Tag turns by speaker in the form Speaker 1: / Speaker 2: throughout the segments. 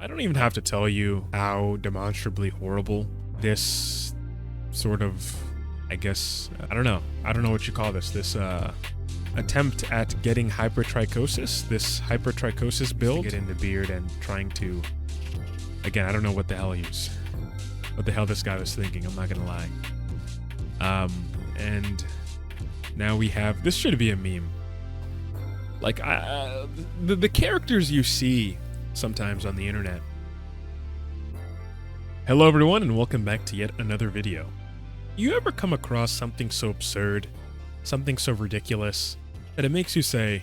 Speaker 1: I don't even have to tell you how demonstrably horrible this sort of, I guess, I don't know. I don't know what you call this. This attempt at getting hypertrichosis, this hypertrichosis build, to get in the beard and trying to, again, I don't know what the hell this guy was thinking. I'm not gonna lie. And now we have, this should be a meme. Like, the characters you see sometimes on the internet. Hello everyone and welcome back to yet another video. You ever come across something so absurd, something so ridiculous, that it makes you say,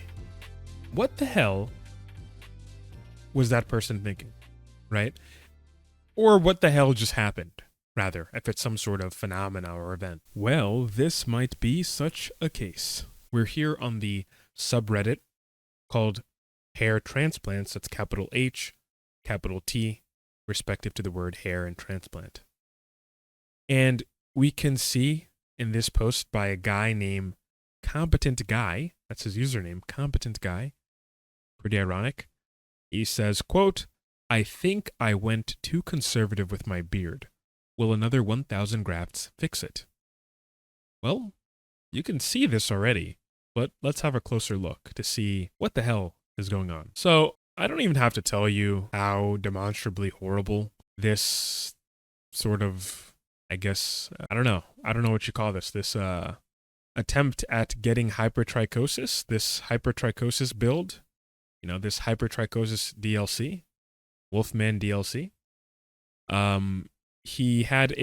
Speaker 1: what the hell was that person thinking, right? Or what the hell just happened, rather, if it's some sort of phenomena or event. Well, this might be such a case. We're here on the subreddit called hair transplants, that's capital H, capital T, respective to the word hair and transplant. And we can see in this post by a guy named Competent Guy, that's his username, Competent Guy, pretty ironic. He says, quote, "I think I went too conservative with my beard. Will another 1,000 grafts fix it?" Well, you can see this already, but let's have a closer look to see what the hell is going on. So I don't even have to tell you how demonstrably horrible this sort of, I guess, I don't know what you call this, this attempt at getting hypertrichosis, this hypertrichosis build, this hypertrichosis DLC, Wolfman DLC. He had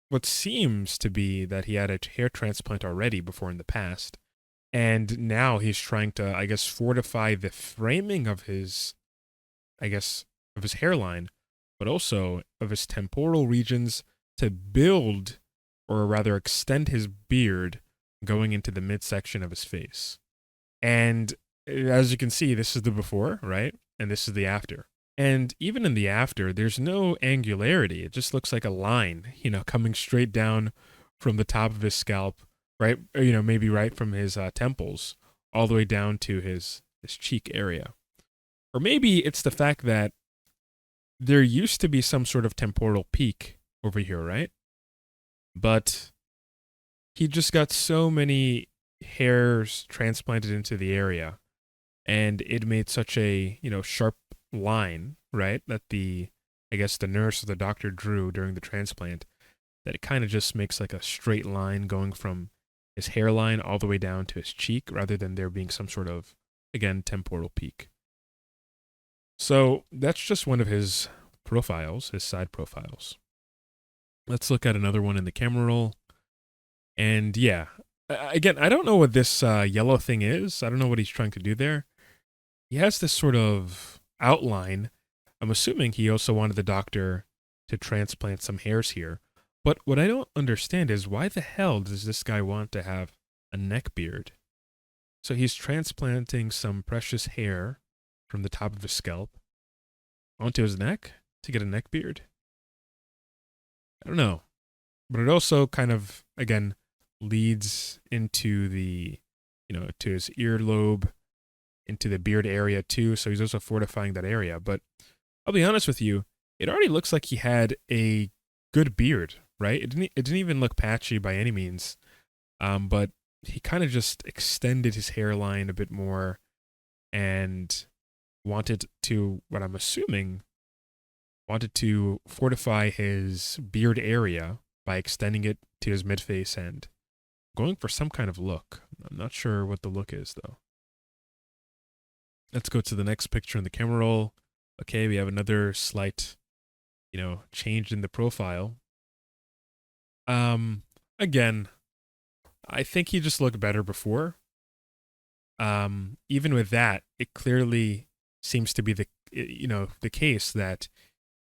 Speaker 1: what seems to be that he had a hair transplant already before in the past. And now he's trying to, I guess, fortify the framing of his, of his hairline, but also of his temporal regions to build, or rather extend his beard going into the midsection of his face. And as you can see, this is the before, right? And this is the after. And even in the after, there's no angularity. It just looks like a line, coming straight down from the top of his scalp, right? Maybe right from his temples all the way down to his cheek area. Or maybe it's the fact that there used to be some sort of temporal peak over here, right? But he just got so many hairs transplanted into the area, and it made such a, sharp line, right? That the nurse or the doctor drew during the transplant, that it kind of just makes like a straight line going from his hairline all the way down to his cheek, rather than there being some sort of, again, temporal peak. So that's just one of his profiles, his side profiles. Let's look at another one in the camera roll. And yeah, again, I don't know what this yellow thing is. I don't know what he's trying to do there. He has this sort of outline. I'm assuming he also wanted the doctor to transplant some hairs here. But what I don't understand is, why the hell does this guy want to have a neck beard? So he's transplanting some precious hair from the top of his scalp onto his neck to get a neck beard? I don't know. But it also kind of, again, leads into the, to his earlobe, into the beard area too. So he's also fortifying that area. But I'll be honest with you, it already looks like he had a good beard, right? It didn't even look patchy by any means. But he kind of just extended his hairline a bit more and wanted to fortify his beard area by extending it to his mid-face and going for some kind of look. I'm not sure what the look is, though. Let's go to the next picture in the camera roll. Okay, we have another slight, change in the profile. Again, I think he just looked better before. Even with that, it clearly seems to be the case that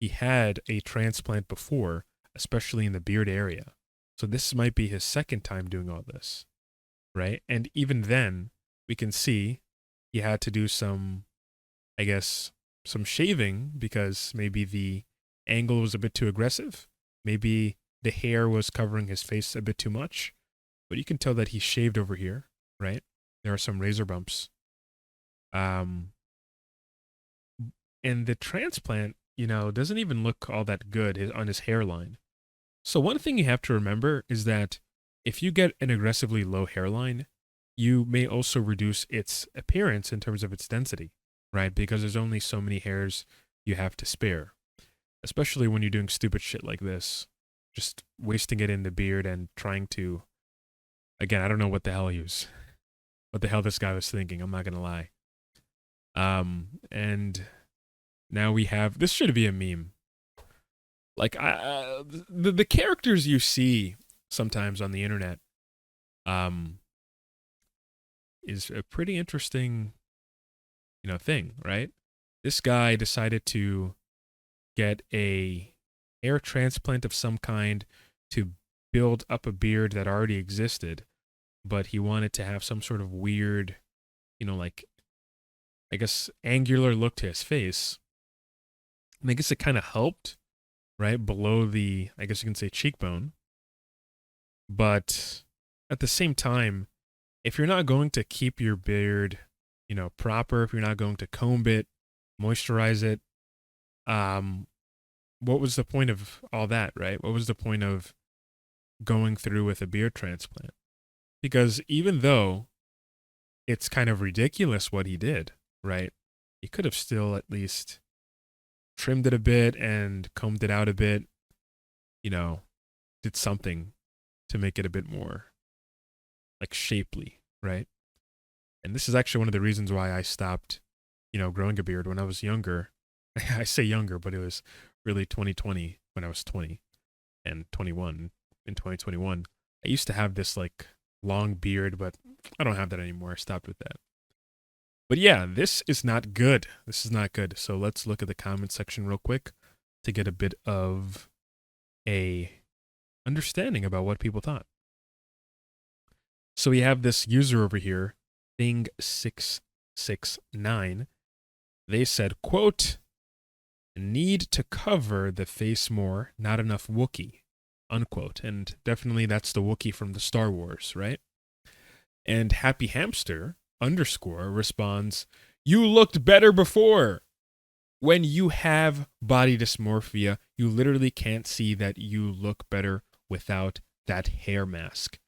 Speaker 1: he had a transplant before, especially in the beard area. So this might be his second time doing all this, right? And even then, we can see he had to do some shaving, because maybe the angle was a bit too aggressive. Maybe the hair was covering his face a bit too much. But you can tell that he shaved over here, right? There are some razor bumps. And the transplant, doesn't even look all that good on his hairline. So one thing you have to remember is that if you get an aggressively low hairline, you may also reduce its appearance in terms of its density, right? Because there's only so many hairs you have to spare, especially when you're doing stupid shit like this, just wasting it in the beard and trying to. Again, I don't know what the hell this guy was thinking. I'm not gonna lie. And now we have this should be a meme. Like the characters you see sometimes on the internet, um, is a pretty interesting, thing, right? This guy decided to get a hair transplant of some kind to build up a beard that already existed, but he wanted to have some sort of weird, like I guess angular look to his face. And I guess it kind of helped, right? Below the, I guess you can say cheekbone. But at the same time, if you're not going to keep your beard, proper, if you're not going to comb it, moisturize it, um, what was the point of all that, right? What was the point of going through with a beard transplant? Because even though it's kind of ridiculous what he did, right? He could have still at least trimmed it a bit and combed it out a bit, did something to make it a bit more like shapely, right? And this is actually one of the reasons why I stopped, growing a beard when I was younger. I say younger, but it was really 2020 when I was 20 and 21 in 2021. I used to have this like long beard, but I don't have that anymore. I stopped with that. But yeah, this is not good. This is not good. So let's look at the comment section real quick to get a bit of a understanding about what people thought. So we have this user over here, Thing669. They said, quote, need to cover the face more, not enough Wookiee, unquote. And definitely that's the Wookiee from the Star Wars, right? And Happy Hamster _ responds, you looked better before. When you have body dysmorphia, you literally can't see that you look better without that hair mask.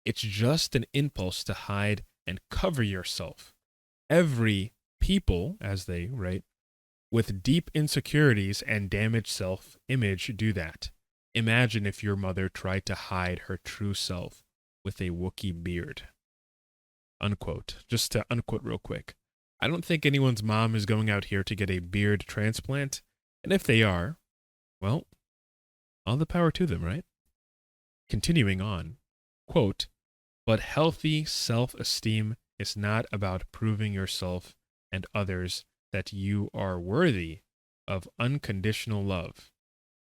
Speaker 1: It's just an impulse to hide and cover yourself. Every people, as they write, with deep insecurities and damaged self-image do that. Imagine if your mother tried to hide her true self with a Wookiee beard. Unquote. Just to unquote real quick. I don't think anyone's mom is going out here to get a beard transplant. And if they are, well, all the power to them, right? Continuing on. Quote, but healthy self-esteem is not about proving yourself and others that you are worthy of unconditional love.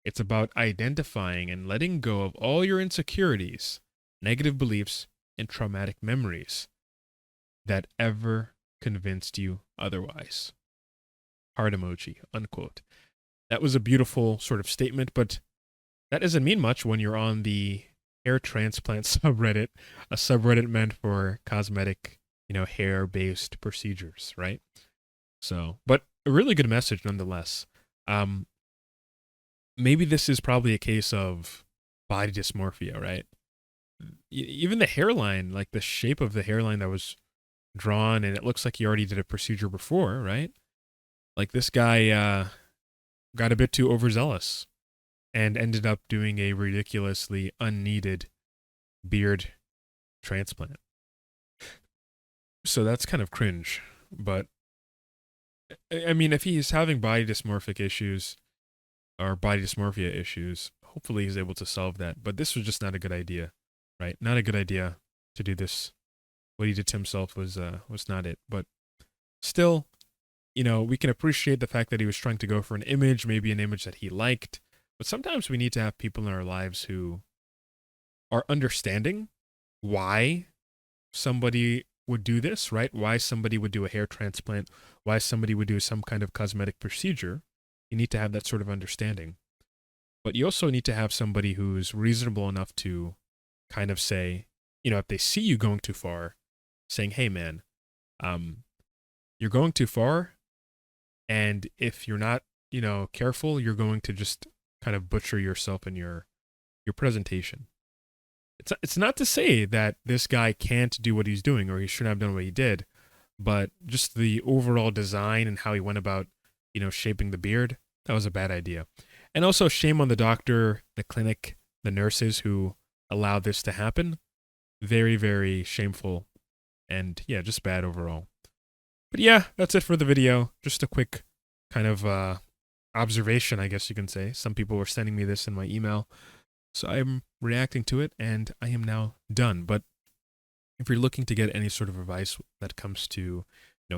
Speaker 1: It's about identifying and letting go of all your insecurities, negative beliefs, and traumatic memories that ever convinced you otherwise. Heart emoji, unquote. That was a beautiful sort of statement, but that doesn't mean much when you're on the hair transplant subreddit, a subreddit meant for cosmetic, hair-based procedures, right? So, but a really good message nonetheless. Maybe this is probably a case of body dysmorphia, right? Even the hairline, like the shape of the hairline that was drawn, and it looks like he already did a procedure before, right? Like this guy got a bit too overzealous and ended up doing a ridiculously unneeded beard transplant. So that's kind of cringe. But I mean, if he's having body dysmorphic issues or body dysmorphia issues, hopefully he's able to solve that. But this was just not a good idea, right? Not a good idea to do this. What he did to himself was not it. But still, we can appreciate the fact that he was trying to go for an image, maybe an image that he liked. But sometimes we need to have people in our lives who are understanding why somebody would do this, right? Why somebody would do a hair transplant, why somebody would do some kind of cosmetic procedure. You need to have that sort of understanding. But you also need to have somebody who's reasonable enough to kind of say, if they see you going too far, saying, hey man, you're going too far. And if you're not, careful, you're going to just kind of butcher yourself in your presentation. It's not to say that this guy can't do what he's doing or he shouldn't have done what he did, but just the overall design and how he went about, shaping the beard, that was a bad idea. And also shame on the doctor, the clinic, the nurses who allowed this to happen. Very, very shameful and yeah, just bad overall. But yeah, that's it for the video. Just a quick kind of observation, I guess you can say. Some people were sending me this in my email, so I'm reacting to it, and I am now done. But if you're looking to get any sort of advice that comes to,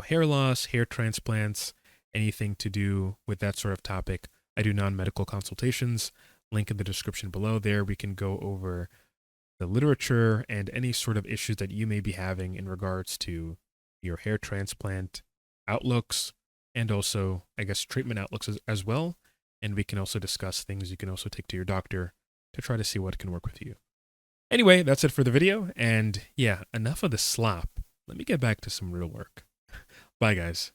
Speaker 1: hair loss, hair transplants, anything to do with that sort of topic, I do non-medical consultations. Link in the description below. There we can go over the literature and any sort of issues that you may be having in regards to your hair transplant outlooks and also, I guess, treatment outlooks as well. And we can also discuss things you can also take to your doctor to try to see what can work with you. Anyway, that's it for the video. And yeah, enough of the slop. Let me get back to some real work. Bye, guys.